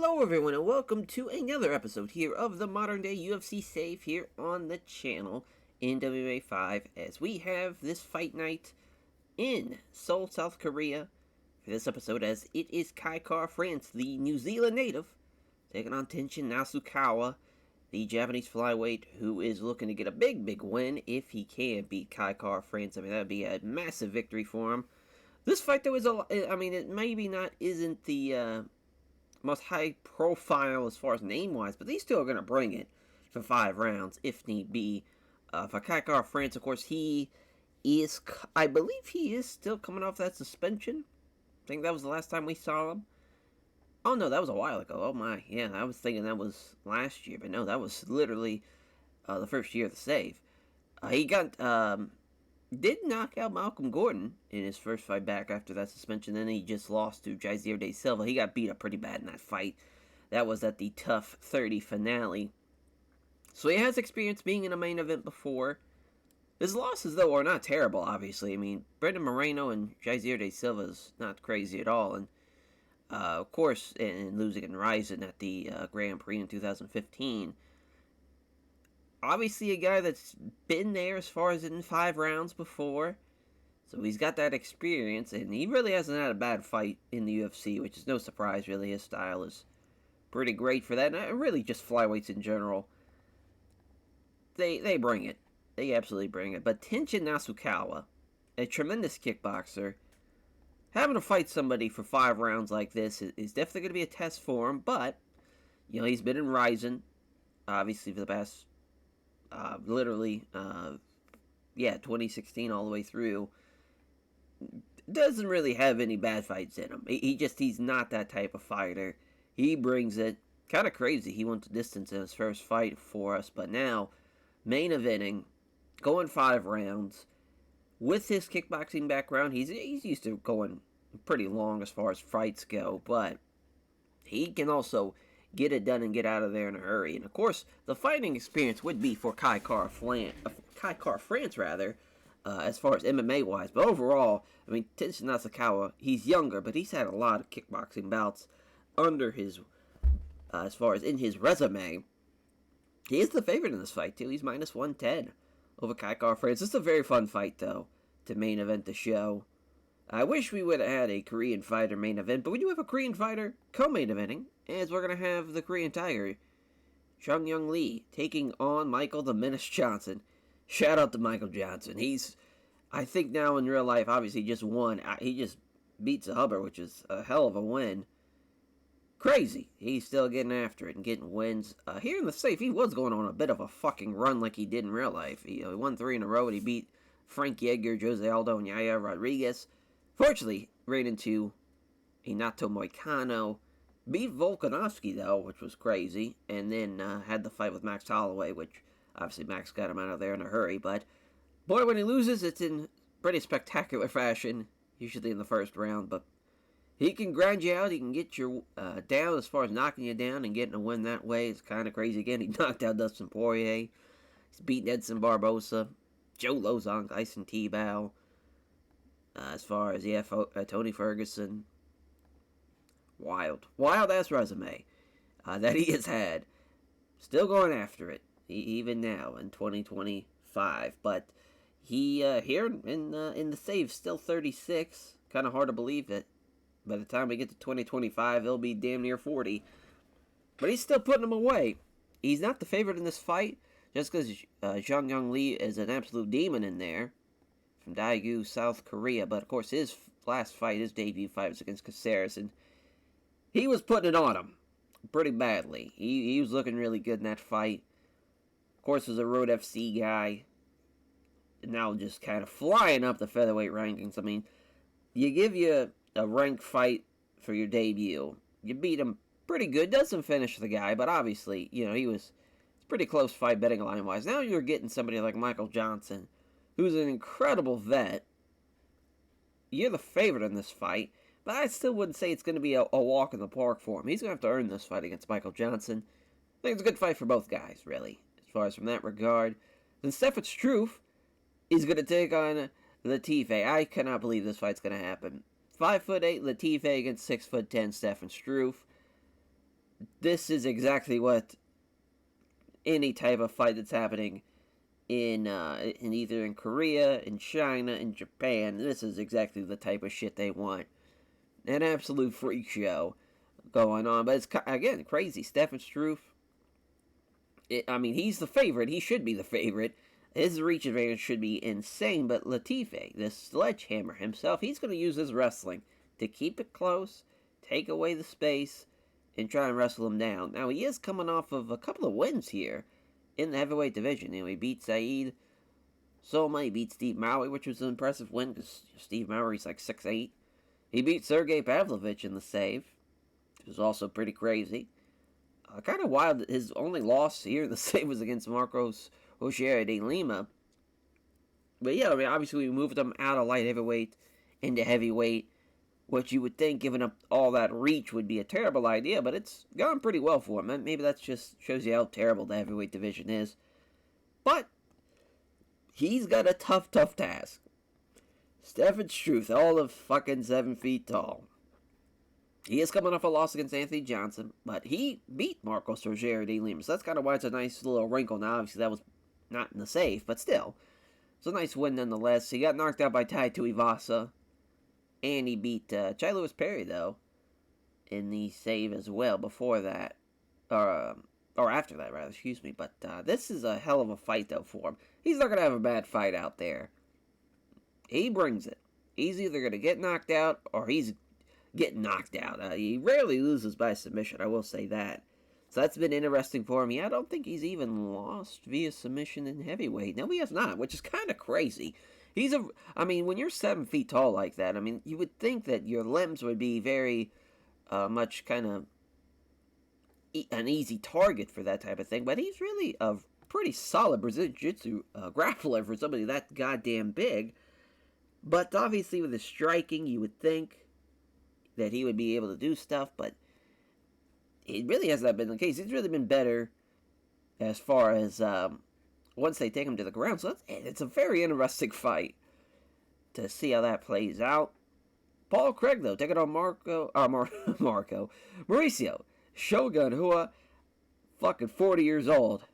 Hello everyone and welcome to another episode here of the Modern Day UFC Save here on the channel in WMMA 5 as we have this fight night in Seoul, South Korea for this episode as it is Kai Kara-France, the New Zealand native, taking on Tenshin Nasukawa, the Japanese flyweight who is looking to get a big win if he can beat Kai Kara-France. I mean, that would be a massive victory for him. This fight though is it maybe not isn't the most high profile as far as name-wise, but these two are going to bring it for 5 rounds if need be. For Kai Kara-France, of course, he is, I believe he is still coming off that suspension. I think that was the last time we saw him. Oh no, that was a while ago. Oh my, yeah, I was thinking that was last year, but no, that was literally the first year of the save. He did knock out Malcolm Gordon in his first fight back after that suspension. Then he just lost to Jazier De Silva. He got beat up pretty bad in that fight. That was at the TUF 30 finale. So he has experience being in a main event before. His losses, though, are not terrible, obviously. I mean, Brendan Moreno and Jazier De Silva is not crazy at all. And, of course, in losing in Ryzen at the Grand Prix in 2015. Obviously a guy that's been there as far as in 5 rounds before. So he's got that experience, and he really hasn't had a bad fight in the UFC, which is no surprise, really. His style is pretty great for that, and really just flyweights in general. They bring it. They absolutely bring it. But Tenshin Nasukawa, a tremendous kickboxer, having to fight somebody for 5 rounds like this is definitely going to be a test for him, but, you know, he's been in Ryzen, obviously, for the past 2016 all the way through. Doesn't really have any bad fights in him. He's not that type of fighter. He brings it. Kind of crazy. He went the distance in his first fight for us, but now main eventing, going 5 rounds. With his kickboxing background, he's used to going pretty long as far as fights go, but he can also get it done and get out of there in a hurry. And of course, the fighting experience would be for Kai Kara-France, as far as MMA wise. But overall, I mean, Tenshin Nasukawa, he's younger, but he's had a lot of kickboxing bouts under his, as far as in his resume. He is the favorite in this fight too. He's minus 110 over Kai Kara-France. It's a very fun fight though to main event the show. I wish we would have had a Korean fighter main event, but we do have a Korean fighter co-main eventing, as we're going to have the Korean Tiger, Chung Young Lee, taking on Michael the Menace Johnson. Shout out to Michael Johnson. He's, I think now in real life, obviously just won. He just beats a Hubbard, which is a hell of a win. Crazy. He's still getting after it and getting wins. Here in the safe, he was going on a bit of a fucking run like he did in real life. He won 3 in a row, and he beat Frank Yeager, Jose Aldo, and Yaya Rodriguez. Fortunately, ran into Inato Moicano. Beat Volkanovski, though, which was crazy. And then had the fight with Max Holloway, which obviously Max got him out of there in a hurry. But, boy, when he loses, it's in pretty spectacular fashion. Usually in the first round. But he can grind you out. He can get you down as far as knocking you down and getting a win that way. It's kind of crazy. Again, he knocked out Dustin Poirier. He's beaten Edson Barbosa. Joe Lozon, Tyson Tebow. As far as, Tony Ferguson. Wild-ass resume that he has had. Still going after it, even now in 2025. But he, here in the save, still 36. Kind of hard to believe that by the time we get to 2025, he'll be damn near 40. But he's still putting them away. He's not the favorite in this fight, just because Chung Young Lee is an absolute demon in there. From Daegu, South Korea. But, of course, his last fight, his debut fight was against Caceres, and he was putting it on him pretty badly. He was looking really good in that fight. Of course, was a Road FC guy. And now just kind of flying up the featherweight rankings. I mean, you give you a ranked fight for your debut. You beat him pretty good. Doesn't finish the guy, but obviously, it's a pretty close fight betting line-wise. Now you're getting somebody like Michael Johnson, who's an incredible vet. You're the favorite in this fight, but I still wouldn't say it's going to be a walk in the park for him. He's going to have to earn this fight against Michael Johnson. I think it's a good fight for both guys, really, as far as from that regard. Then Stefan Struve is going to take on Latifi. I cannot believe this fight's going to happen. 5'8" Latifi against 6'10" Stefan Struve. this is exactly what any type of fight that's happening in either in Korea, in China, in Japan. This is exactly the type of shit they want. An absolute freak show going on. But it's, again, crazy. Stefan Struve, he's the favorite. He should be the favorite. His reach advantage should be insane. But Latifi, this sledgehammer himself, he's going to use his wrestling to keep it close, take away the space, and try and wrestle him down. Now, he is coming off of a couple of wins here in the heavyweight division. He beat Saeed Soma, he beat Steve Mowry, which was an impressive win because Steve Mowry's like 6'8". He beat Sergey Pavlovich in the save. It was also pretty crazy. Kind of wild. His only loss here in the save was against Marcos Roger de Lima. But yeah, obviously we moved him out of light heavyweight into heavyweight, which you would think, giving up all that reach, would be a terrible idea, but it's gone pretty well for him. Maybe that just shows you how terrible the heavyweight division is. But he's got a tough task. Stefan Struve, all of fucking 7 feet tall. He is coming off a loss against Anthony Johnson, but he beat Marcos Roger de Lima, so that's kind of why it's a nice little wrinkle. Now, obviously, that was not in the safe, but still. It's a nice win nonetheless. He got knocked out by Tai Tuivasa, and he beat Chai Lewis Perry, though, in the save as well before that. Or after that, rather, excuse me. But this is a hell of a fight, though, for him. He's not going to have a bad fight out there. He brings it. He's either going to get knocked out, or he's getting knocked out. He rarely loses by submission, I will say that. So that's been interesting for him. I don't think he's even lost via submission in heavyweight. No, he has not, which is kind of crazy. When you're 7 feet tall like that, you would think that your limbs would be very much kind of an easy target for that type of thing, but he's really a pretty solid Brazilian Jiu-Jitsu grappler for somebody that goddamn big. But obviously with his striking, you would think that he would be able to do stuff, but it really has not been the case. He's really been better as far as once they take him to the ground. So it's a very interesting fight to see how that plays out. Paul Craig, though, taking on Mauricio Shogun, who fucking 40 years old.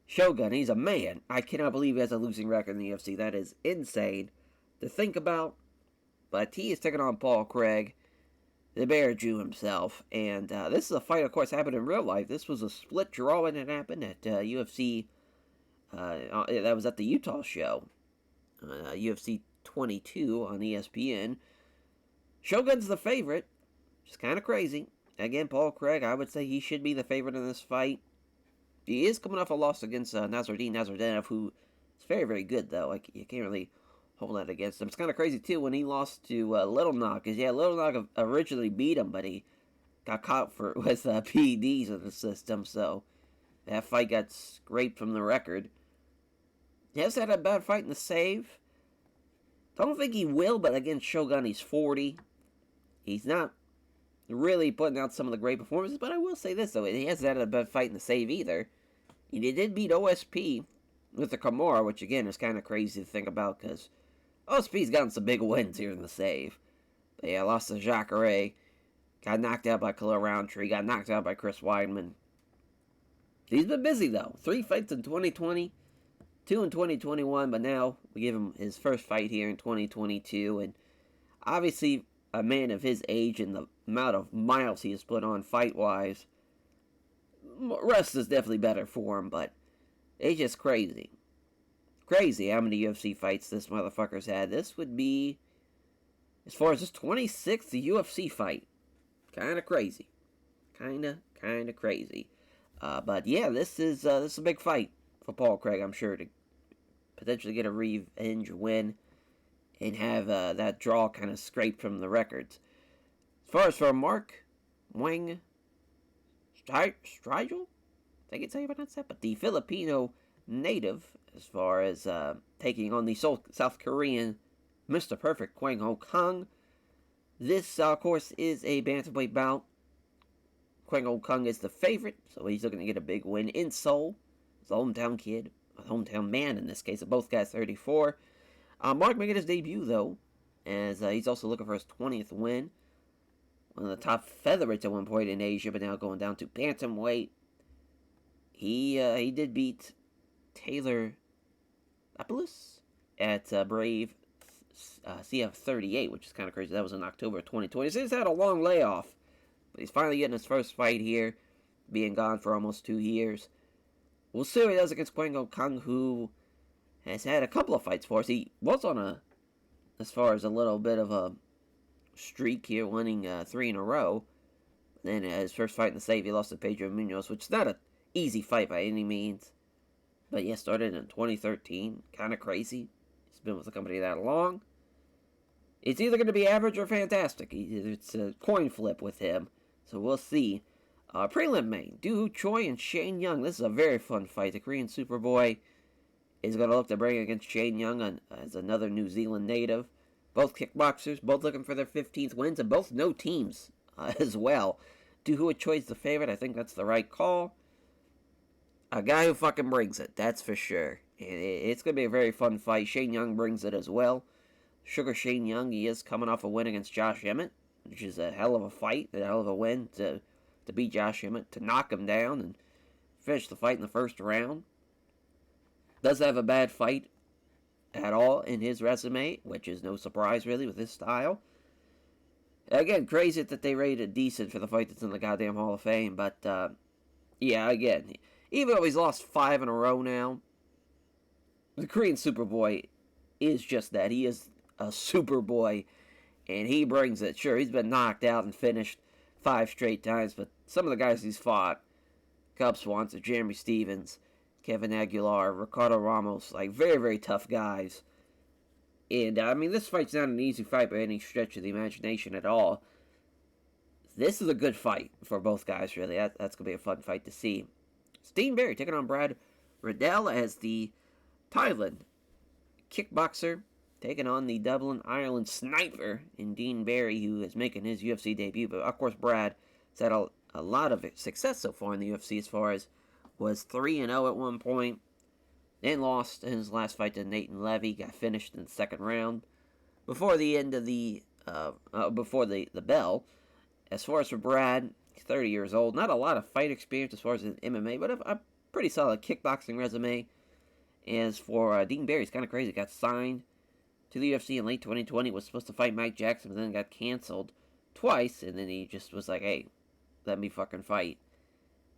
Shogun, he's a man. I cannot believe he has a losing record in the UFC. That is insane to think about. But he is taking on Paul Craig, the Bear Jew himself. And this is a fight, of course, happened in real life. This was a split draw when it happened at UFC. That was at the Utah show. UFC 22 on ESPN. Shogun's the favorite. Just kind of crazy. Again, Paul Craig, I would say he should be the favorite in this fight. He is coming off a loss against Nasruddin Nazardanov, who is very, very good, though. Like, you can't really hold that against him. It's kind of crazy, too, when he lost to Little Knock. Because, Little Knock originally beat him, but he got caught with PEDs in the system, so that fight got scraped from the record. He has had a bad fight in the save. Don't think he will, but again, Shogun, he's 40. He's not really putting out some of the great performances, but I will say this, though. He hasn't had a bad fight in the save either. He did beat OSP with the Kimura, which, again, is kind of crazy to think about, because OSP's gotten some big wins here in the save. But lost to Jacare, got knocked out by Khalil Roundtree, got knocked out by Chris Weidman. He's been busy, though. 3 fights in 2020, 2 in 2021, but now we give him his first fight here in 2022, and obviously a man of his age and the amount of miles he has put on fight-wise, rest is definitely better for him, but it's just crazy. Crazy how many UFC fights this motherfucker's had. This would be, as far as his 26th UFC fight. Kind of crazy. Kind of crazy. But yeah, this is a big fight for Paul Craig, I'm sure, to potentially get a revenge win and have that draw kind of scraped from the records. As far as for Mark Wang Strigel, I think it's how you pronounce that, but the Filipino native, as far as taking on the South Korean Mr. Perfect Kwang Ho Kang. This, of course, is a bantamweight bout. Kwang Ho Kang is the favorite, so he's looking to get a big win in Seoul. He's a hometown kid, a hometown man in this case, of both guys 34. Mark making his debut, though, as he's also looking for his 20th win. one of the top featherweights at one point in Asia, but now going down to bantamweight. He did beat Taylor Lapillus at Brave CF38, which is kind of crazy. That was in October of 2020. So he's had a long layoff, but he's finally getting his first fight here, being gone for almost 2 years. We'll see what he does against Kwango Kang, who has had a couple of fights for us. He was on as far as a little bit of a streak here, winning 3 in a row. Then his first fight in the save, he lost to Pedro Munoz, which is not an easy fight by any means. But yeah, started in 2013. Kind of crazy. He's been with the company that long. It's either going to be average or fantastic. It's a coin flip with him. So we'll see. Prelim main, Doo Choi and Shane Young. This is a very fun fight. The Korean Superboy is going to look to bring against Shane Young as another New Zealand native. Both kickboxers, both looking for their 15th wins, and both no teams as well. Doo Choi's the favorite. I think that's the right call. A guy who fucking brings it, that's for sure. It's going to be a very fun fight. Shane Young brings it as well. Sugar Shane Young, he is coming off a win against Josh Emmett, which is a hell of a fight, a hell of a win to beat Josh Emmett, to knock him down and finish the fight in the first round. Doesn't have a bad fight at all in his resume, which is no surprise really with his style. Again, crazy that they rated decent for the fight that's in the goddamn Hall of Fame, but yeah, again, even though he's lost 5 in a row now, the Korean Superboy is just that. He is a Superboy, and he brings it. Sure, he's been knocked out and finished 5 straight times, but some of the guys he's fought, Cub Swanson, Jeremy Stevens, Kevin Aguilar, Ricardo Ramos, like very, very tough guys. And, I mean, this fight's not an easy fight by any stretch of the imagination at all. This is a good fight for both guys, really. That's going to be a fun fight to see. Steen Berry taking on Brad Riddell as the Thailand kickboxer, taking on the Dublin, Ireland sniper in Dean Berry, who is making his UFC debut. But, of course, Brad has had a lot of success so far in the UFC, as far as was 3-0 at one point, then lost in his last fight to Nathan Levy, got finished in the second round. Before the end of the bell, as far as for Brad, he's 30 years old, not a lot of fight experience as far as in MMA, but a pretty solid kickboxing resume. As for Dean Berry, it's kind of crazy, got signed to the UFC in late 2020, was supposed to fight Mike Jackson, but then got canceled twice, and then he just was like, hey, let me fucking fight.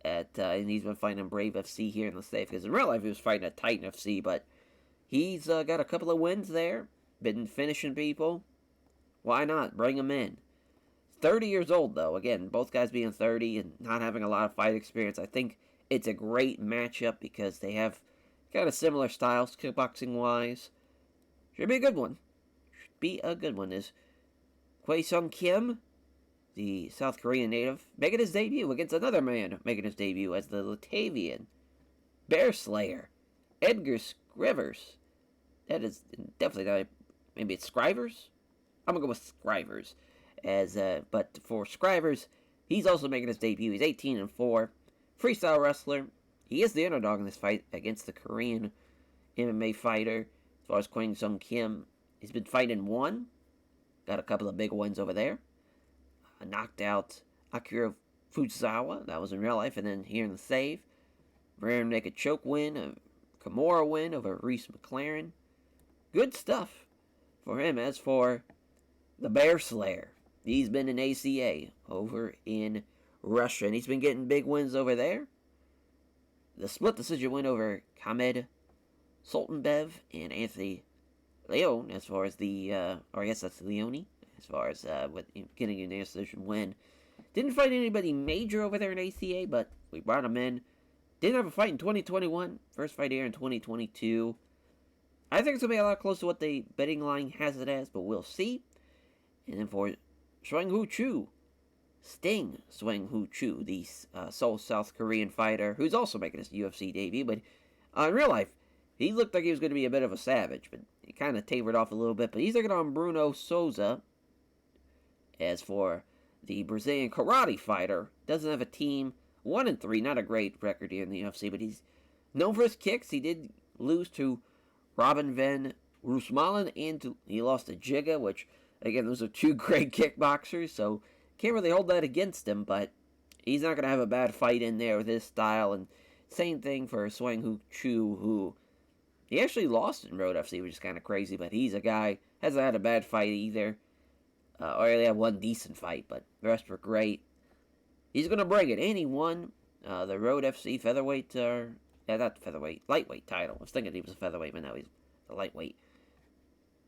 And he's been fighting Brave FC here in the States, because in real life he was fighting at Titan FC, but he's got a couple of wins there, been finishing people. Why not? Bring him in. 30 years old, though. Again, both guys being 30 and not having a lot of fight experience. I think it's a great matchup because they have kind of similar styles, kickboxing-wise. Should be a good one. Should be a good one. Is Kwei Sung Kim, the South Korean native, making his debut against another man making his debut as the Latavian Bear Slayer, Edgar Scrivers. That is definitely not, maybe it's Scrivers? I'm going to go with Scrivers. But for Scrivers, he's also making his debut. He's 18-4. Freestyle wrestler. He is the underdog in this fight against the Korean MMA fighter. As far as Kwang Sung Kim, he's been fighting 1. Got a couple of big wins over there. Knocked out Akira Fujisawa. That was in real life. And then here in the save, ran him make a choke win, a Kimura win over Reese McLaren. Good stuff for him. As for the Bear Slayer, he's been in ACA over in Russia, and he's been getting big wins over there. The split decision win over Khamed Sultanbev and Anthony Leone, as far as the, or I guess that's Leone, as far as with getting an decision win. Didn't fight anybody major over there in ACA, but we brought him in. Didn't have a fight in 2021. First fight here in 2022. I think it's going to be a lot closer to what the betting line has it as, but we'll see. And then for Swang-Hoo Chu, Sting Swang-Hoo Chu, the Seoul, South Korean fighter, who's also making his UFC debut, but in real life, he looked like he was going to be a bit of a savage, but he kind of tapered off a little bit. But he's taking on Bruno Souza. As for the Brazilian karate fighter, doesn't have a team, 1-3, not a great record here in the UFC, but he's known for his kicks. He did lose to Robin van Roosmalen, and he lost to Giga, which, again, those are 2 great kickboxers, so can't really hold that against him, but he's not going to have a bad fight in there with his style. And same thing for Swang Hu Chu, who he actually lost in Road FC, which is kind of crazy, but he's a guy, hasn't had a bad fight either. Or he had one decent fight, but the rest were great. He's going to bring it. And he won the Road FC featherweight, not featherweight, lightweight title. I was thinking he was a featherweight, but now he's a lightweight.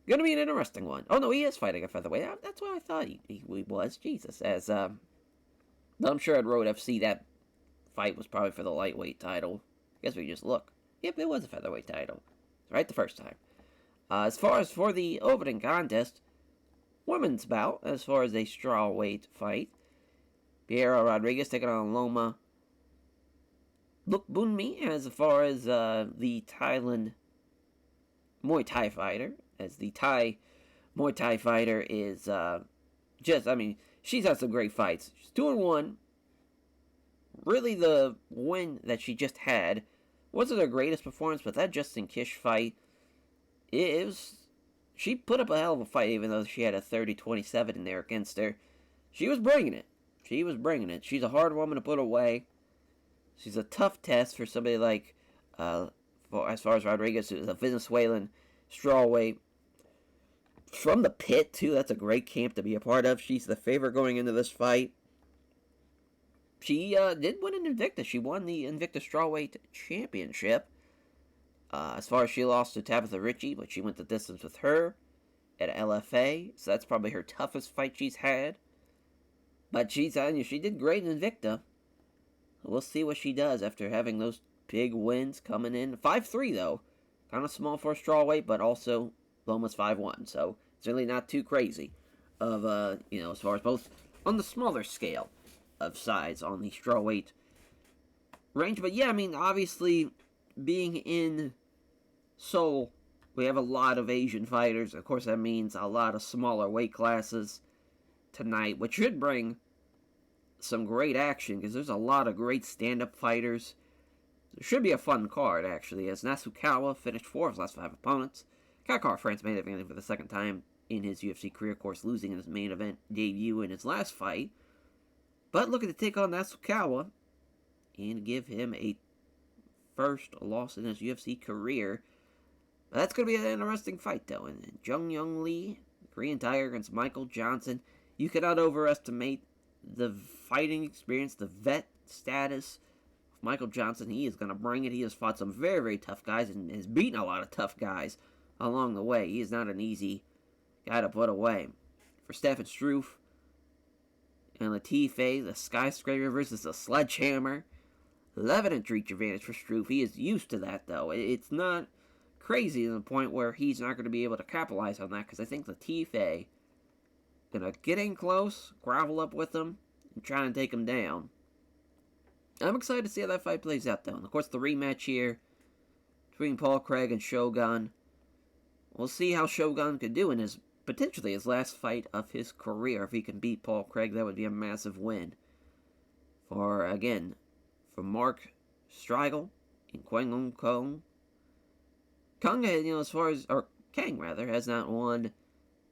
Going to be an interesting one. Oh, no, he is fighting a featherweight. That's what I thought he was. Jesus. I'm sure at Road FC that fight was probably for the lightweight title. I guess we just look. Yep, it was a featherweight title. Right the first time. As far as for the opening contest, women's bout, as far as a strawweight fight, Piera Rodriguez taking on Loma Lukbunmi, as far as the Thailand Muay Thai fighter, as the Thai Muay Thai fighter is she's had some great fights. She's 2-1. Really, the win that she just had wasn't her greatest performance, but that Justin Kish fight, she put up a hell of a fight, even though she had a 30-27 in there against her. She was bringing it. She's a hard woman to put away. She's a tough test for somebody like, as far as Rodriguez, who's a Venezuelan strawweight. From the pit, too. That's a great camp to be a part of. She's the favorite going into this fight. She did win an Invicta. She won the Invicta Strawweight Championship. As far as she lost to Tabitha Ritchie, but she went the distance with her at LFA. So that's probably her toughest fight she's had. But she did great in Invicta. We'll see what she does after having those big wins coming in. 5-3, though. Kind of small for a strawweight, but also Loma's 5-1. So it's really not too crazy of, as far as both on the smaller scale of size on the strawweight range. But yeah, obviously, being in Seoul, we have a lot of Asian fighters. Of course, that means a lot of smaller weight classes tonight, which should bring some great action, because there's a lot of great stand-up fighters. It should be a fun card, actually, as Nasukawa finished 4 of his last 5 opponents. Kakar France made it for the second time in his UFC career, of course, losing in his main event debut in his last fight. But looking to take on Nasukawa and give him a first loss in his UFC career. But that's going to be an interesting fight, though. And Jung Young Lee, the Korean Tiger, against Michael Johnson. You cannot overestimate the fighting experience, the vet status of Michael Johnson. He is going to bring it. He has fought some very, very tough guys and has beaten a lot of tough guys along the way. He is not an easy guy to put away. For Stefan Struve and Latifi, the skyscraper versus the sledgehammer. 11-inch reach advantage for Struve. He is used to that, though. It's not crazy to the point where he's not going to be able to capitalize on that, because I think Latifi going to get in close, gravel up with him, and try and take him down. I'm excited to see how that fight plays out, though. And of course, the rematch here between Paul Craig and Shogun. We'll see how Shogun could do in potentially his last fight of his career. If he can beat Paul Craig, that would be a massive win. For Mark Striegel and Kwang Kong. Kang, Kang has not won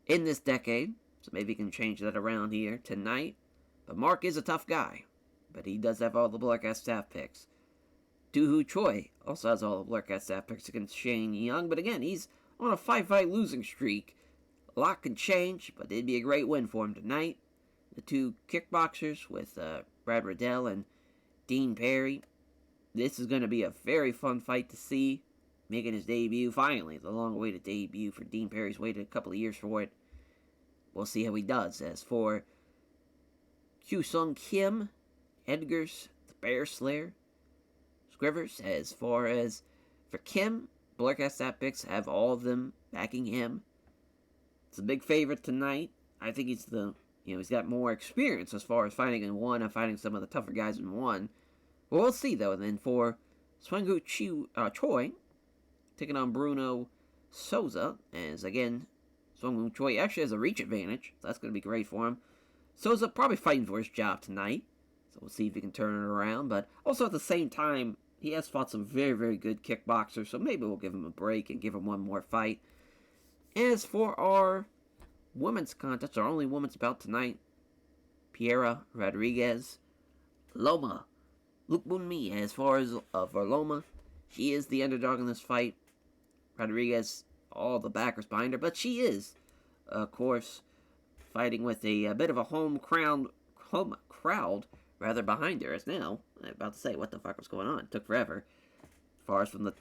in this decade, so maybe he can change that around here tonight. But Mark is a tough guy, but he does have all the Bloodcast staff picks. Doohoo Choi also has all the Bloodcast staff picks against Shane Young, but again, he's on a 5-fight losing streak. A lot can change, but it'd be a great win for him tonight. The two kickboxers with Brad Riddell and Dean Perry. This is going to be a very fun fight to see. Making his debut, finally. The long-awaited debut for Dean Perry's waited a couple of years for it. We'll see how he does. As for Kyu Sung Kim, Edgar's the Bear Slayer, Scrivers, as far as for Kim, Bloodcast Stat Picks have all of them backing him. It's a big favorite tonight. I think he's he's got more experience as far as fighting in one and fighting some of the tougher guys in one. But we'll see, though. And then for Swang Choi, taking on Bruno Souza, as again, Swang Choi actually has a reach advantage, so that's going to be great for him. Souza probably fighting for his job tonight, so we'll see if he can turn it around. But also at the same time, he has fought some very, very good kickboxers, so maybe we'll give him a break and give him one more fight. As for our women's contest, our only women's bout tonight, Piera Rodriguez. Loma. Look on me. As far as for Loma, she is the underdog in this fight. Rodriguez, all the backers behind her, but she is, of course, fighting with a bit of a home crowd rather behind her. As now, I'm about to say, what the fuck was going on? It took forever. As far as from the,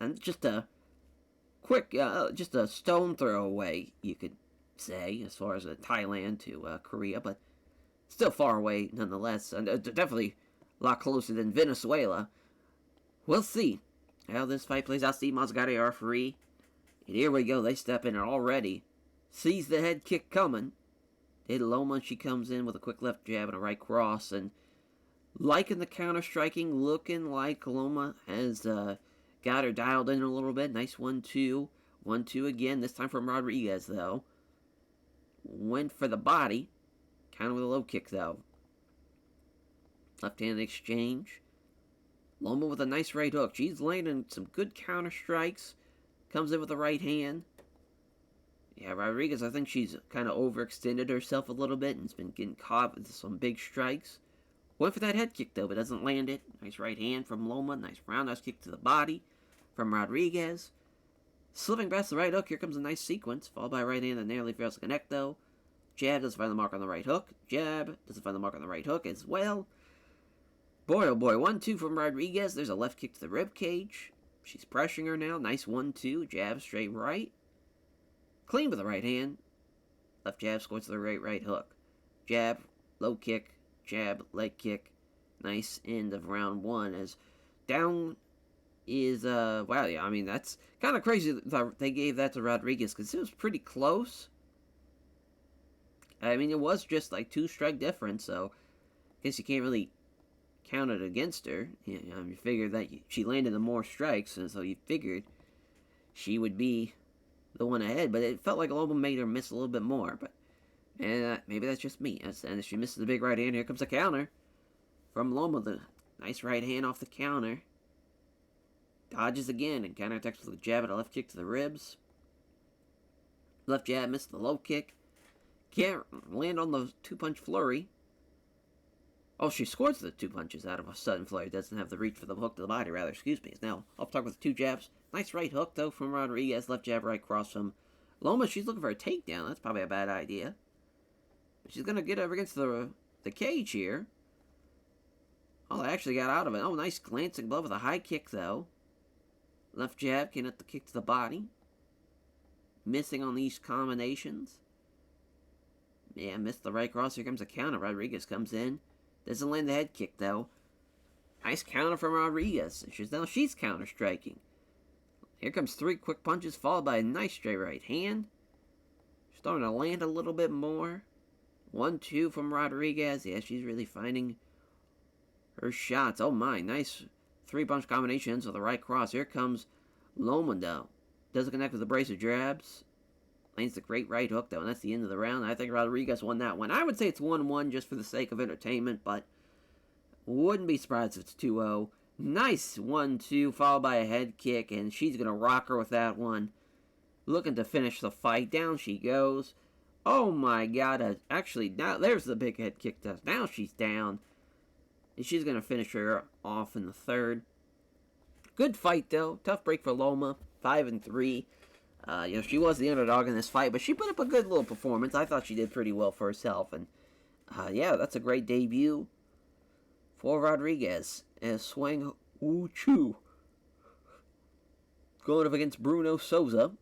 and just a quick, just a stone throw away, you could say, as far as Thailand to Korea, but still far away nonetheless, and definitely a lot closer than Venezuela. We'll see how this fight plays out. Steve Mazzagatti, our referee. And here we go. They step in and already sees the head kick coming. Did Loma, she comes in with a quick left jab and a right cross. And liking the counter striking, looking like Loma has got her dialed in a little bit. Nice 1-2. 1-2 again, this time from Rodriguez, though. Went for the body. Counter with a low kick, though. Left-hand exchange. Loma with a nice right hook. She's landing some good counter strikes. Comes in with the right hand. Yeah, Rodriguez, I think she's kind of overextended herself a little bit and has been getting caught with some big strikes. Went for that head kick, though, but doesn't land it. Nice right hand from Loma. Nice roundhouse kick to the body from Rodriguez. Slipping past the right hook. Here comes a nice sequence. Followed by a right hand that narrowly fails to connect, though. Jab doesn't find the mark on the right hook. Jab doesn't find the mark on the right hook as well. Boy, oh boy. 1-2 from Rodriguez. There's a left kick to the rib cage. She's pressuring her now. Nice 1-2. Jab straight right. Clean with the right hand. Left jab scores to the right hook. Jab, low kick, jab, leg kick. Nice end of round one as down is, wow, yeah, I mean, that's kind of crazy that they gave that to Rodriguez because it was pretty close. I mean, it was just like 2-strike difference, so I guess you can't really count it against her. You figure that she landed the more strikes, and so you figured she would be the one ahead, but it felt like Loma made her miss a little bit more, but maybe that's just me. And she misses the big right hand. Here comes the counter from Loma. The nice right hand off the counter. Dodges again and counterattacks with a jab and a left kick to the ribs. Left jab, missed the low kick. Can't land on the 2-punch flurry. Oh, she scores the 2 punches out of a sudden flurry. Doesn't have the reach for the hook to the body, rather. Excuse me. Now, off talk with 2 jabs. Nice right hook, though, from Rodriguez. Left jab, right cross from Loma. She's looking for a takedown. That's probably a bad idea. She's going to get over against the cage here. Oh, they actually got out of it. Oh, nice glancing blow with a high kick, though. Left jab, connect the kick to the body. Missing on these combinations. Yeah, missed the right cross. Here comes a counter. Rodriguez comes in. Doesn't land the head kick, though. Nice counter from Rodriguez. She's counter-striking. Here comes 3 quick punches, followed by a nice straight right hand. Starting to land a little bit more. 1-2 from Rodriguez. Yeah, she's really finding her shots. Oh, my. Nice 3-punch combinations with the right cross. Here comes Loma, though. Doesn't connect with the brace of jabs. Lands the great right hook, though, and that's the end of the round. I think Rodriguez won that one. I would say it's 1-1 just for the sake of entertainment, but wouldn't be surprised if it's 2-0. Nice 1-2, followed by a head kick, and she's going to rock her with that one. Looking to finish the fight. Down she goes. Oh, my God. Actually, now there's the big head kick test. Now she's down, and she's going to finish her off in the third. Good fight, though. Tough break for Loma. 5-3. She was the underdog in this fight, but she put up a good little performance. I thought she did pretty well for herself, and that's a great debut for Rodriguez. And Swang Woo Chu going up against Bruno Souza.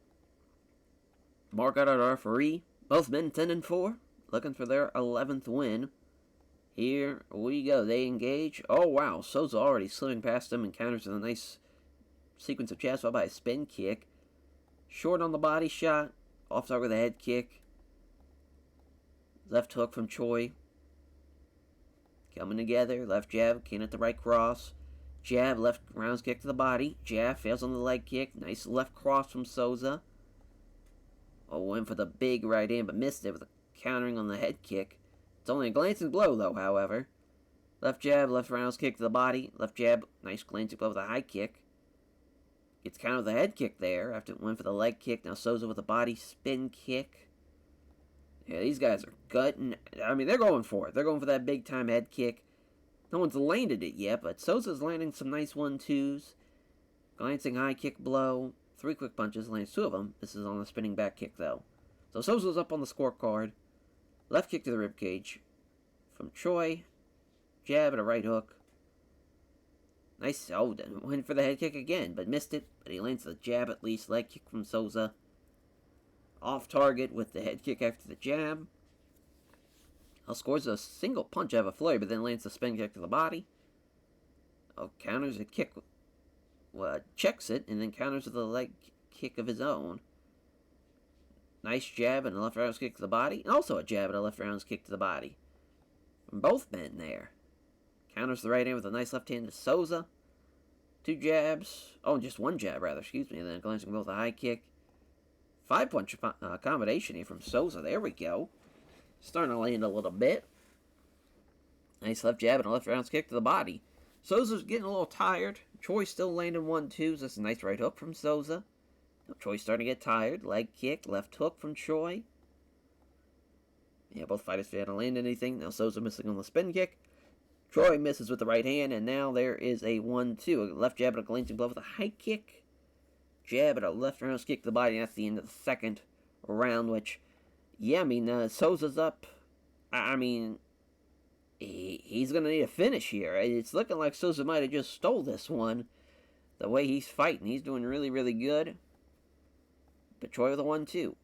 Mark out our referee. Both men 10-4, looking for their 11th win. Here we go. They engage. Oh wow, Souza already slipping past him and counters with a nice sequence of jabs followed by a spin kick. Short on the body shot. Off target with a head kick. Left hook from Choi. Coming together. Left jab. Can at the right cross. Jab. Left rounds kick to the body. Jab. Fails on the leg kick. Nice left cross from Souza. Oh, went for the big right hand, but missed it with a countering on the head kick. It's only a glancing blow, though, however. Left jab. Left rounds kick to the body. Left jab. Nice glancing blow with a high kick. Gets countered with a head kick there after it went for the leg kick. Now Souza with a body spin kick. Yeah, these guys are gutting. I mean, they're going for it. They're going for that big-time head kick. No one's landed it yet, but Souza's landing some nice 1-2s. Glancing high kick blow. 3 quick punches, lands 2 of them. This is on the spinning back kick, though. So Souza's up on the scorecard. Left kick to the ribcage from Choi. Jab and a right hook. Nice. Oh, went for the head kick again, but missed it. But he lands the jab at least. Leg kick from Souza. Off target with the head kick after the jab. Scores a single punch out of a flurry, but then lands the spin kick to the body. Counters a kick. Checks it, and then counters with a leg kick of his own. Nice jab and a left roundhouse kick to the body. And also a jab and a left roundhouse kick to the body. From both men there. Counters the right hand with a nice left hand to Souza. 2 jabs. Oh, just 1 jab, rather. Excuse me. And then glancing both a high kick. 5-punch combination here from Souza. There we go. Starting to land a little bit. Nice left jab and a left roundhouse kick to the body. Souza's getting a little tired. Choi still landing 1-2s. That's a nice right hook from Souza. Choi's starting to get tired. Leg kick, left hook from Choi. Yeah, both fighters fail to land anything. Now Souza missing on the spin kick. Choi misses with the right hand, and now there is a 1-2. A left jab and a glancing blow with a high kick. Jab and a left roundhouse kick to the body, and that's the end of the second round, which, yeah, I mean, Souza's up. I mean, he's going to need a finish here. It's looking like Souza might have just stole this one. The way he's fighting, he's doing really, really good. But Choi with a 1-2.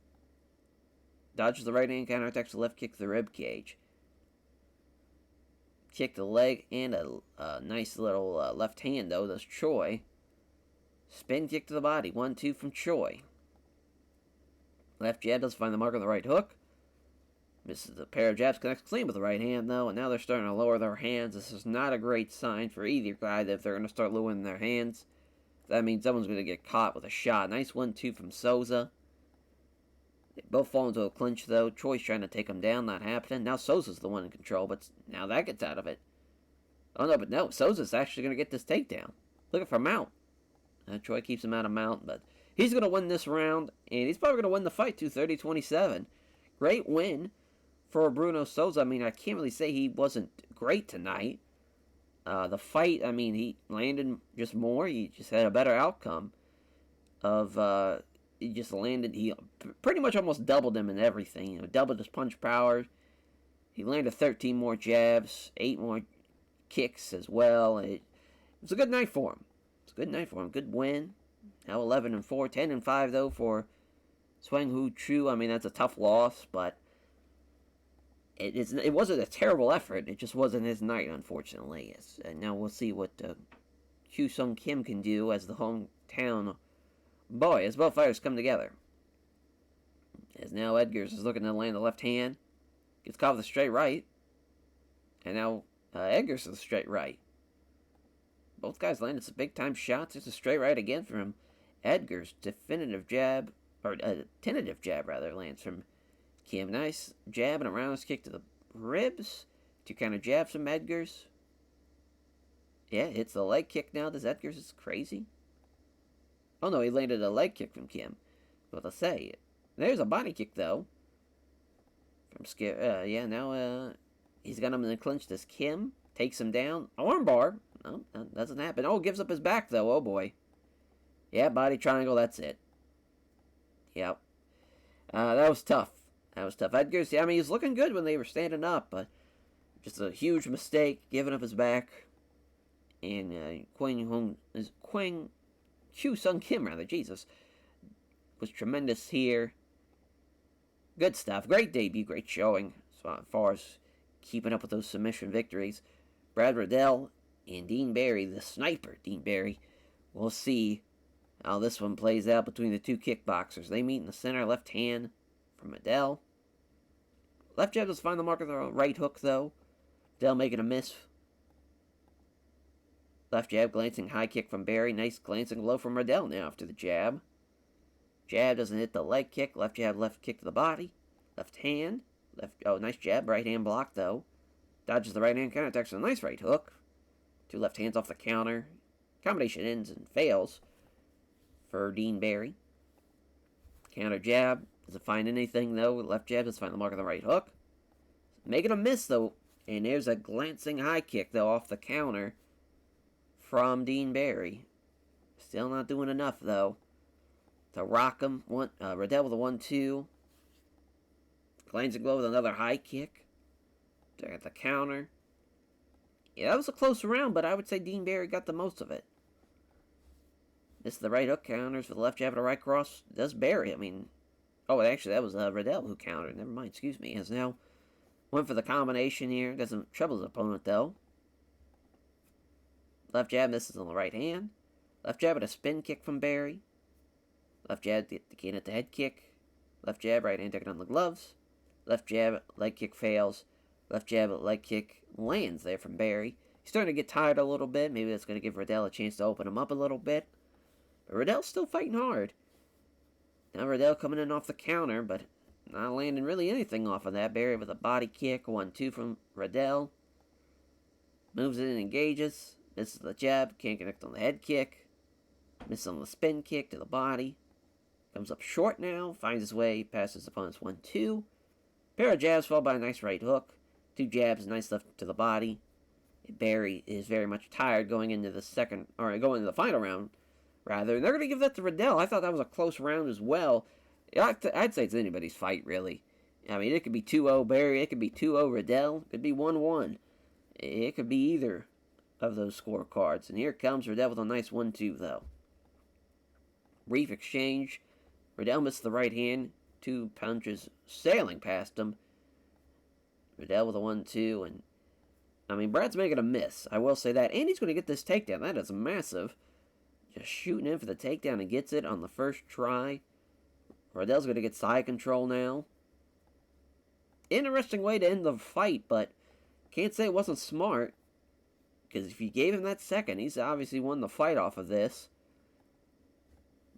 Dodges the right hand, counterattacks the left kick to the rib cage. Kick to the leg and a nice little left hand, though. That's Choi. Spin kick to the body. 1-2 from Choi. Left jab does find the mark on the right hook. Misses a pair of jabs, connects clean with the right hand, though, and now they're starting to lower their hands. This is not a great sign for either guy if they're going to start lowering their hands. That means someone's going to get caught with a shot. Nice 1-2 from Souza. They both fall into a clinch, though. Choi's trying to take them down, not happening. Now Souza's the one in control, but now that gets out of it. Oh, no, but no, Souza's actually going to get this takedown. Looking for mount. Choi keeps him out of mount, but he's going to win this round, and he's probably going to win the fight, 230-27. Great win for Bruno Souza. I mean, I can't really say he wasn't great tonight. The fight, I mean, he landed just more. He just had a better outcome he just landed, he pretty much almost doubled him in everything. You know, doubled his punch power. He landed 13 more jabs, 8 more kicks as well. It was a good night for him. Good win. Now 11-4, 10-5 though for Swang Hu Chu. I mean, that's a tough loss, but it wasn't a terrible effort. It just wasn't his night, unfortunately. Yes. And now we'll see what Kyu Sung Kim can do as the hometown boy, as both fighters come together. As now Edgars is looking to land the left hand. Gets caught with a straight right. And now Edgars is a straight right. Both guys landed some big-time shots. There's a straight right again from Edgars. Tentative jab, lands from Kim. Nice jab and a roundhouse kick to the ribs. 2 counter jabs from Edgars. Yeah, hits the leg kick now. Does Edgars is crazy. Oh no, he landed a leg kick from Kim. What I say. There's a body kick though. From now he's got him in the clinch. This Kim takes him down. Armbar. No, that doesn't happen. Oh, gives up his back though. Oh boy. Yeah, body triangle. That's it. Yep. That was tough. Edgars, yeah, I mean, he's looking good when they were standing up, but just a huge mistake, giving up his back. And Kyu Sung Kim, was tremendous here. Good stuff. Great debut, great showing as far as keeping up with those submission victories. Brad Riddell and Dean Barry, the sniper, Dean Barry. We'll see how this one plays out between the two kickboxers. They meet in the center, left hand from Riddell. Left jab does find the mark of the right hook, though. Riddell making a miss. Left jab, glancing high kick from Barry. Nice glancing blow from Riddell now after the jab. Jab doesn't hit the leg kick. Left jab, left kick to the body. Left hand. Nice jab. Right hand block, though. Dodges the right hand, counterattacks with a nice right hook. 2 left hands off the counter. Combination ends and fails for Dean Barry. Counter jab. Doesn't find anything, though. Left jab doesn't find the mark of the right hook. Making a miss, though. And there's a glancing high kick, though, off the counter from Dean Barry. Still not doing enough, though, to rock him. Riddell with a 1-2. Glancing blow with another high kick. They're at the counter. Yeah, that was a close round, but I would say Dean Barry got the most of it. Missed the right hook, counters for the left jab and a right cross. Does Barry, actually, that was Riddell who countered. Never mind, excuse me. Has now went for the combination here. Doesn't trouble his opponent, though. Left jab misses on the right hand. Left jab and a spin kick from Barry. Left jab, again at the head kick. Left jab, right hand taking on the gloves. Left jab, leg kick fails. Left jab, leg kick lands there from Barry. He's starting to get tired a little bit. Maybe that's going to give Riddell a chance to open him up a little bit. But Riddell's still fighting hard. Now Riddell coming in off the counter, but not landing really anything off of that. Barry with a body kick, 1-2 from Riddell. Moves it and engages. Misses the jab, can't connect on the head kick. Misses on the spin kick to the body. Comes up short now, finds his way past his opponent's 1-2. Pair of jabs followed by a nice right hook. 2 jabs, nice left to the body. Barry is very much tired going into the final round, rather. And they're going to give that to Riddell. I thought that was a close round as well. I'd say it's anybody's fight, really. I mean, it could be 2-0 Barry, it could be 2-0 Riddell, it could be 1-1. It could be either of those scorecards. And here comes Riddell with a nice 1-2, though. Brief exchange. Riddell missed the right hand. 2 punches sailing past him. Riddell with a 1-2, and Brad's making a miss. I will say that. And he's going to get this takedown. That is massive. Just shooting in for the takedown and gets it on the first try. Riddell's going to get side control now. Interesting way to end the fight, but can't say it wasn't smart. Because if you gave him that second, he's obviously won the fight off of this.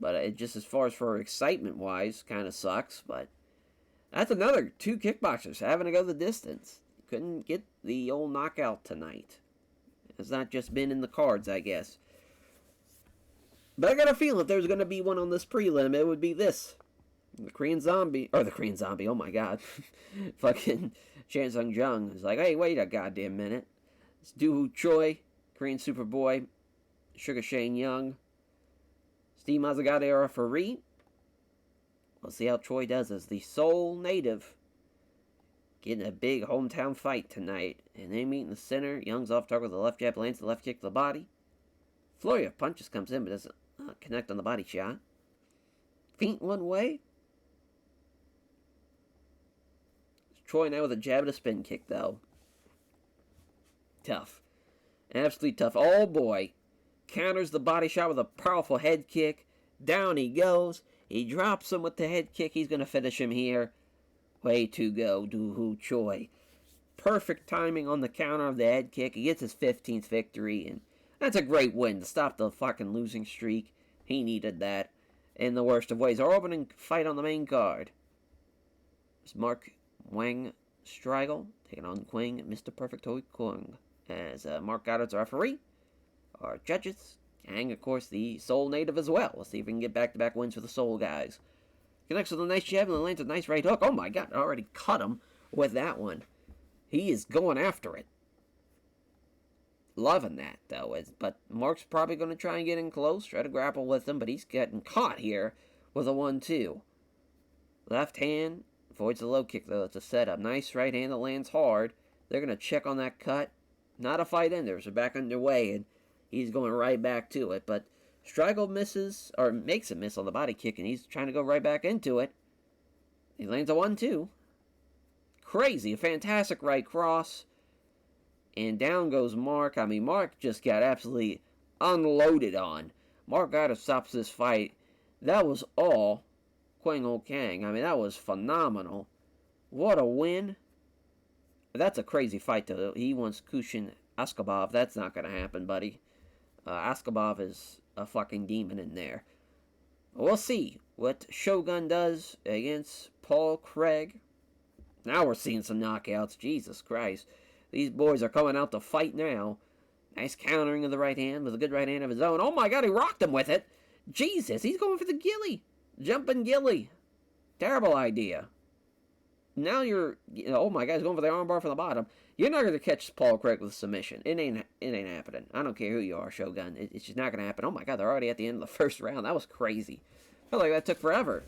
But it just as far as for excitement-wise, kind of sucks. But that's another 2 kickboxers having to go the distance. Couldn't get the old knockout tonight. It's not just been in the cards, I guess. But I got a feeling if there's going to be one on this prelim, it would be this. The Korean Zombie, oh my god. Fucking Chan Sung Jung is like, hey, wait a goddamn minute. It's Doo-Hoo Choi, Korean Superboy, Sugar Shane Young, Steve Mazzagatti are referee. We'll see how Choi does as the sole native. Getting a big hometown fight tonight. And they meet in the center. Young's off target with the left jab, lands the left kick to the body. Flurry of punches comes in, but doesn't connect on the body shot. Feint one way. Choi now with a jab and a spin kick, though. Tough. Absolutely tough. Oh, boy. Counters the body shot with a powerful head kick. Down he goes. He drops him with the head kick. He's going to finish him here. Way to go, Doo-Hoo Choi. Perfect timing on the counter of the head kick. He gets his 15th victory, and that's a great win to stop the fucking losing streak. He needed that in the worst of ways. Our opening fight on the main card is Mark Wang Striegel taking on Quang Mr. Perfect Hoi Kung. As Mark Goddard's our referee. Our judges, and of course the Seoul native as well. We'll see if we can get back-to-back wins for the Seoul guys. Connects with a nice jab and then lands a nice right hook. Oh my god, I already cut him with that one. He is going after it. Loving that, though. But Mark's probably going to try and get in close, try to grapple with him, but he's getting caught here with a 1-2. Left hand avoids the low kick, though. It's a setup. Nice right hand that lands hard. They're going to check on that cut. Not a fight ender, so back underway, and he's going right back to it. But Striegel misses, or makes a miss on the body kick, and he's trying to go right back into it. He lands a 1-2. Crazy. A fantastic right cross. And down goes Mark. Mark just got absolutely unloaded on. Mark Goddard stops this fight. That was all Quang Ho Kang. That was phenomenal. What a win. That's a crazy fight, though. He wants Kushin Askabov. That's not going to happen, buddy. Askabov is a fucking demon in there. We'll see what Shogun does against Paul Craig. Now we're seeing some knockouts. Jesus Christ. These boys are coming out to fight now. Nice countering of the right hand with a good right hand of his own. Oh my god, he rocked him with it. Jesus, he's going for the gilly. Jumping gilly. Terrible idea. Now oh my God, he's going for the armbar from the bottom. You're not going to catch Paul Craig with a submission. It ain't happening. I don't care who you are, Shogun. It's just not going to happen. Oh my God, they're already at the end of the first round. That was crazy. Felt like that took forever.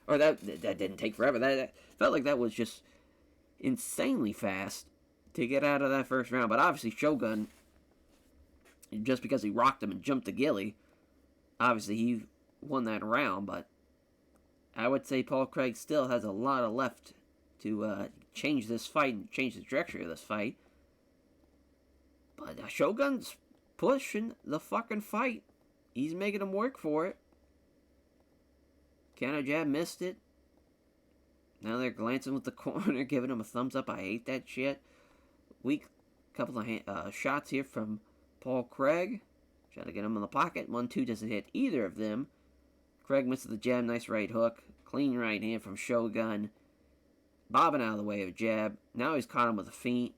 Or that didn't take forever. That felt like that was just insanely fast to get out of that first round. But obviously Shogun, just because he rocked him and jumped to Gilly, obviously he won that round. But I would say Paul Craig still has a lot of left to change this fight and change the trajectory of this fight. But Shogun's pushing the fucking fight. He's making him work for it. Counter jab, missed it. Now they're glancing with the corner, giving him a thumbs up. I hate that shit. Weak couple of shots here from Paul Craig. Trying to get him in the pocket. 1-2 doesn't hit either of them. Craig misses the jab. Nice right hook. Clean right hand from Shogun. Bobbing out of the way of a jab. Now he's caught him with a feint.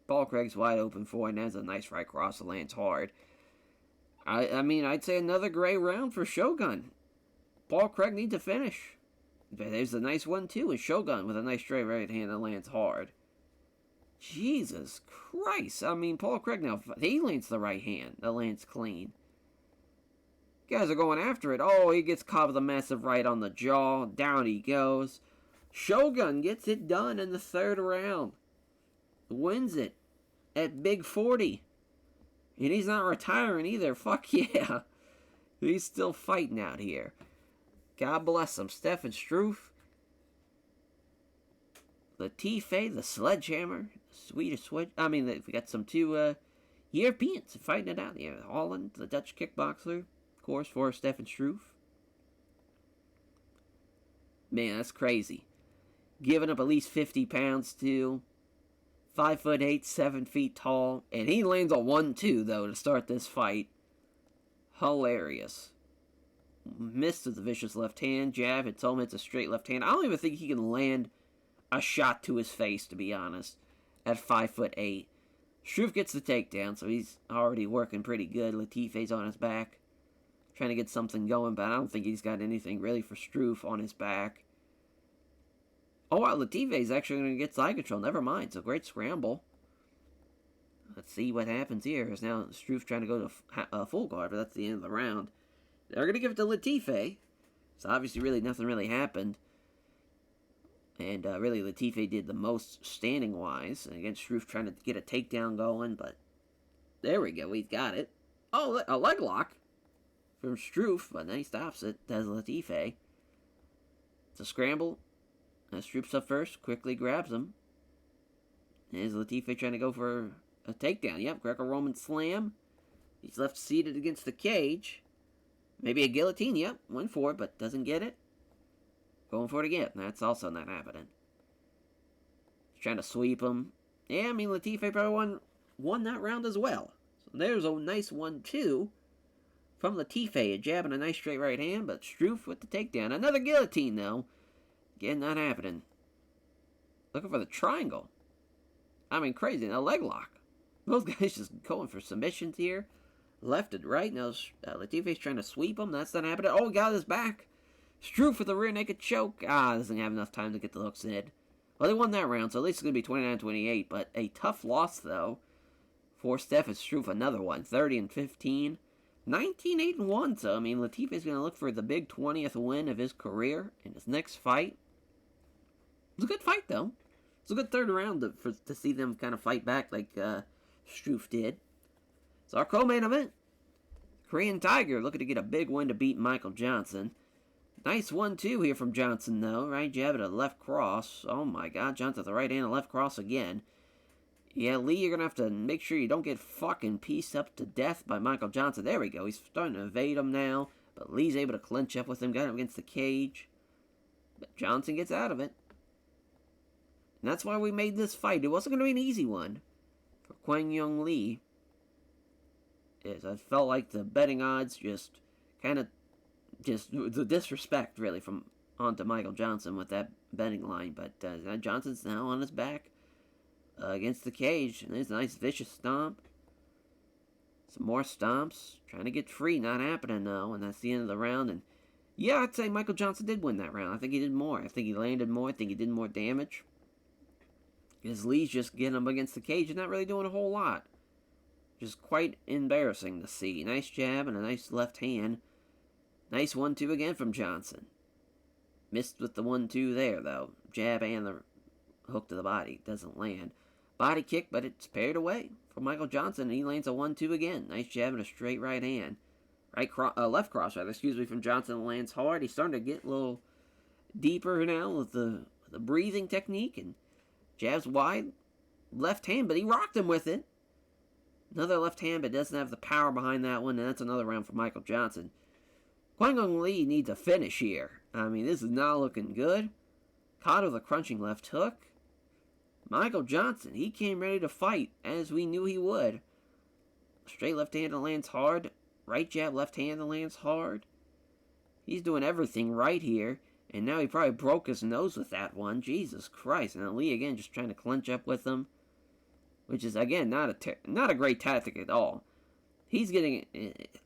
Paul Craig's wide open for it. And that's a nice right cross that lands hard. I mean, I'd say another great round for Shogun. Paul Craig needs to finish. There's a nice one, too. And Shogun with a nice straight right hand that lands hard. Jesus Christ. I mean, Paul Craig now, he lands the right hand that lands clean. Guys are going after it. Oh, he gets caught with a massive right on the jaw. Down he goes. Shogun gets it done in the third round. Wins it at Big 40. And he's not retiring either. Fuck yeah. He's still fighting out here. God bless him. Stefan Struve. Latifi, the Sledgehammer. Swedish Swedge. I mean, we got some two Europeans fighting it out here. Holland, the Dutch kickboxer. Of course, for Stefan Struve. Man, that's crazy. Giving up at least 50 pounds, too. 5'8", 7 feet tall. And he lands a 1-2, though, to start this fight. Hilarious. Missed with the vicious left hand. Jab hits home, hits a straight left hand. I don't even think he can land a shot to his face, to be honest, at 5'8". Struve gets the takedown, so he's already working pretty good. Latifi's on his back, trying to get something going, but I don't think he's got anything really for Struve on his back. Oh, wow, Latifi's actually going to get side control. Never mind, so great scramble. Let's see what happens here. Is now Struve trying to go to full guard, but that's the end of the round. They're going to give it to Latifi. So obviously nothing really happened. And really Latifi did the most standing-wise. And again, Struve trying to get a takedown going, but there we go. We've got it. Oh, a leg lock from Struve, but then he stops it. Does Latifi. It's a scramble. Struve's up first. Quickly grabs him. Is Latifi trying to go for a takedown? Yep, Greco-Roman slam. He's left seated against the cage. Maybe a guillotine, yep. Went for it, but doesn't get it. Going for it again. That's also not happening. He's trying to sweep him. Yeah, I mean, Latifi probably won that round as well. So there's a nice 1-2 from Latifi. A jab and a nice straight right hand, but Struve with the takedown. Another guillotine, though. Again, not happening. Looking for the triangle. I mean, crazy. A leg lock. Those guys just going for submissions here. Left and right. Now Latifi's trying to sweep him. That's not happening. Oh, got his back. Struve with the rear naked choke. Doesn't have enough time to get the hooks in. Well, they won that round, so at least it's going to be 29-28. But a tough loss, though, for Stefan Struve. Another one. 30-15. 19-8-1. So, I mean, Latifi's going to look for the big 20th win of his career in his next fight. It was a good fight, though. It's a good third round to see them kind of fight back like Struve did. So our co-main event, Korean Tiger looking to get a big win to beat Michael Johnson. Nice 1-2 here from Johnson, though. Right jab at a left cross. Oh, my God. Johnson at the right hand, a left cross again. Yeah, Lee, you're going to have to make sure you don't get fucking pieced up to death by Michael Johnson. There we go. He's starting to evade him now. But Lee's able to clinch up with him. Got him against the cage. But Johnson gets out of it. And that's why we made this fight. It wasn't going to be an easy one for Kwang Young Lee. I felt like the betting odds just the disrespect, really, from onto Michael Johnson with that betting line. But Johnson's now on his back against the cage. And there's a nice vicious stomp. Some more stomps. Trying to get free. Not happening, though. And that's the end of the round. And Yeah, I'd say Michael Johnson did win that round. I think he did more. I think he landed more. I think he did more damage. His Lee's just getting him against the cage and not really doing a whole lot. Just quite embarrassing to see. Nice jab and a nice left hand. Nice 1-2 again from Johnson. Missed with the 1-2 there, though. Jab and the hook to the body. Doesn't land. Body kick, but it's paired away from Michael Johnson, and he lands a 1-2 again. Nice jab and a straight right hand. Left cross, from Johnson. Lands hard. He's starting to get a little deeper now with the breathing technique, and jabs wide. Left hand, but he rocked him with it. Another left hand, but doesn't have the power behind that one, and that's another round for Michael Johnson. Kwang Ung Lee needs a finish here. I mean, this is not looking good. Caught with a crunching left hook. Michael Johnson, he came ready to fight, as we knew he would. Straight left hand that lands hard. Right jab, left hand that lands hard. He's doing everything right here. And now he probably broke his nose with that one. Jesus Christ. And then Lee again just trying to clinch up with him. Which is, again, not a great tactic at all. He's getting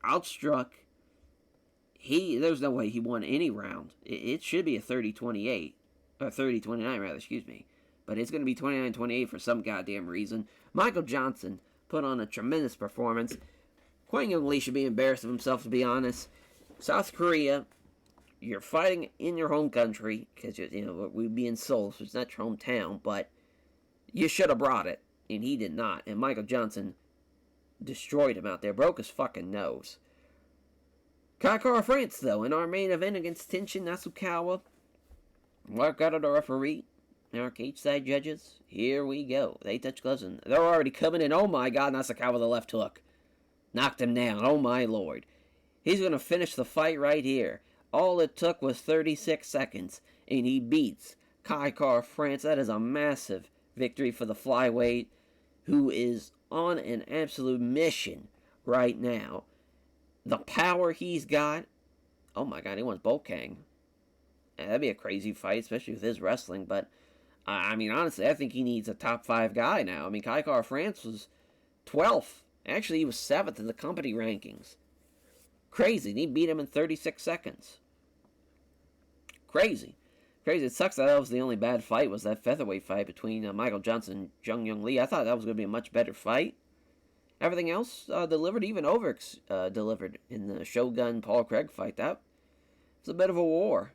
outstruck. There's no way he won any round. It should be a 30-28. Or 30-29, rather, excuse me. But it's going to be 29-28 for some goddamn reason. Michael Johnson put on a tremendous performance. Kwang Ung Lee should be embarrassed of himself, to be honest. South Korea, you're fighting in your home country, because, we'd be in Seoul, so it's not your hometown, but you should have brought it. And he did not. And Michael Johnson destroyed him out there. Broke his fucking nose. Kaikara France, though, in our main event against Tenshin Nasukawa. Mark out of the referee. Our cage-side judges. Here we go. They touch gloves and they're already coming in. Oh my god, Nasukawa with a left hook. Knocked him down. Oh my lord. He's going to finish the fight right here. All it took was 36 seconds. And he beats Kaikara France. That is a massive victory for the flyweight, who is on an absolute mission right now. The power he's got. Oh my god, he wants Bokang. That'd be a crazy fight, especially with his wrestling. But, I mean, honestly, I think he needs a top 5 guy now. I mean, Kaikara France was 12th. Actually, he was 7th in the company rankings. Crazy. And he beat him in 36 seconds. Crazy. Crazy. It sucks that was the only bad fight, was that featherweight fight between Michael Johnson and Jung Young Lee. I thought that was going to be a much better fight. Everything else delivered, even over delivered in the Shogun Paul Craig fight. That was a bit of a war.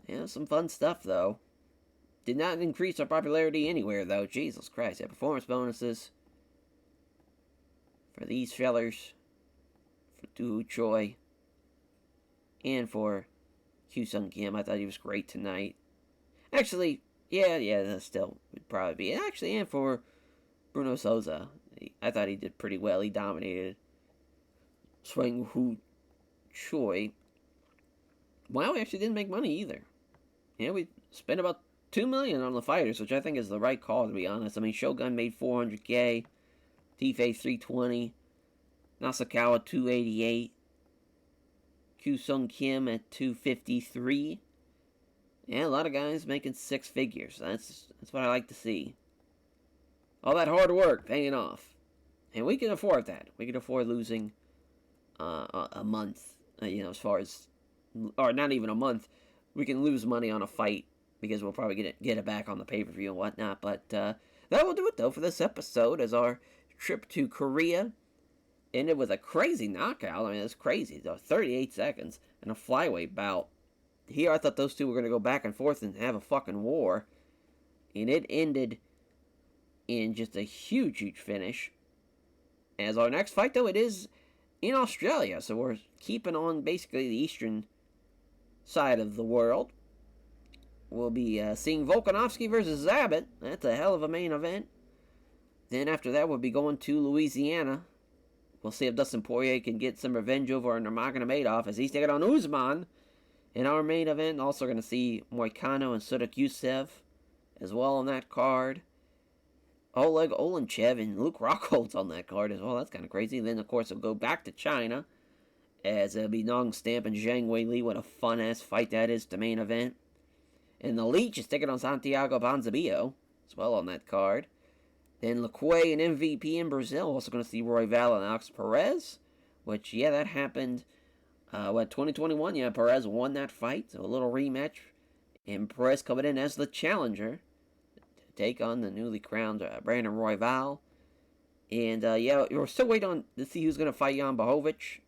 Yeah, some fun stuff, though. Did not increase our popularity anywhere, though. Jesus Christ. Yeah, performance bonuses for these fellers, for Doo Choi, and for Kyu Sung Kim. I thought he was great tonight. Actually, yeah, that still would probably be. Actually, and for Bruno Souza. I thought he did pretty well. He dominated Swang Hu Choi. Wow, we actually didn't make money either. Yeah, we spent about $2 million on the fighters, which I think is the right call, to be honest. I mean, Shogun made $400K, T-Face $320, Nasukawa $288, Kyu Sung Kim at $253. Yeah, a lot of guys making 6 figures. That's what I like to see. All that hard work paying off. And we can afford that. We can afford losing a month, as far as, or not even a month. We can lose money on a fight because we'll probably get it back on the pay-per-view and whatnot. But that will do it, though, for this episode, as our trip to Korea ended with a crazy knockout. I mean, it's crazy, though. 38 seconds and a flyweight bout. Here, I thought those two were going to go back and forth and have a fucking war. And it ended in just a huge, huge finish. As our next fight, though, it is in Australia. So we're keeping on basically the eastern side of the world. We'll be seeing Volkanovski versus Zabit. That's a hell of a main event. Then after that, we'll be going to Louisiana. We'll see if Dustin Poirier can get some revenge over Nurmagomedov as he's taking on Usman. In our main event, also going to see Moicano and Sudak Yusev as well on that card. Oleg Olenchev and Luke Rockhold's on that card as well. That's kind of crazy. And then, of course, we'll go back to China as it'll be Nong Stamp and Zhang Weili. What a fun-ass fight that is to main event. And the Leech is taking on Santiago Ponzinibbio as well on that card. Then Lequay and MVP in Brazil. Also going to see Roy Val and Alex Perez. Which, yeah, that happened 2021, yeah, Perez won that fight. So a little rematch. And Perez coming in as the challenger to take on the newly crowned Brandon Royval. And yeah, we're still waiting on to see who's going to fight Jan Blachowicz.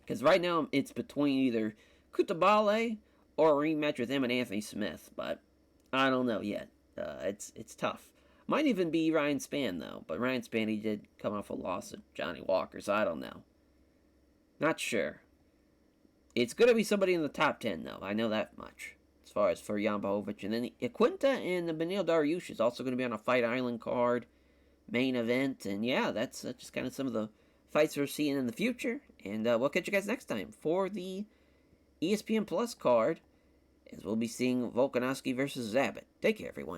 Because right now it's between either Kutabale or a rematch with him and Anthony Smith. But I don't know yet. It's tough. Might even be Ryan Spann, though. But Ryan Spann, he did come off a loss to Johnny Walker, so I don't know. Not sure. It's going to be somebody in the top 10, though. I know that much. As far as for Jan Blachowicz. And then Quinta and Benil Dariush is also going to be on a Fight Island card. Main event. And yeah, that's just kind of some of the fights we're seeing in the future. And we'll catch you guys next time for the ESPN Plus card. As we'll be seeing Volkanovski versus Zabit. Take care, everyone.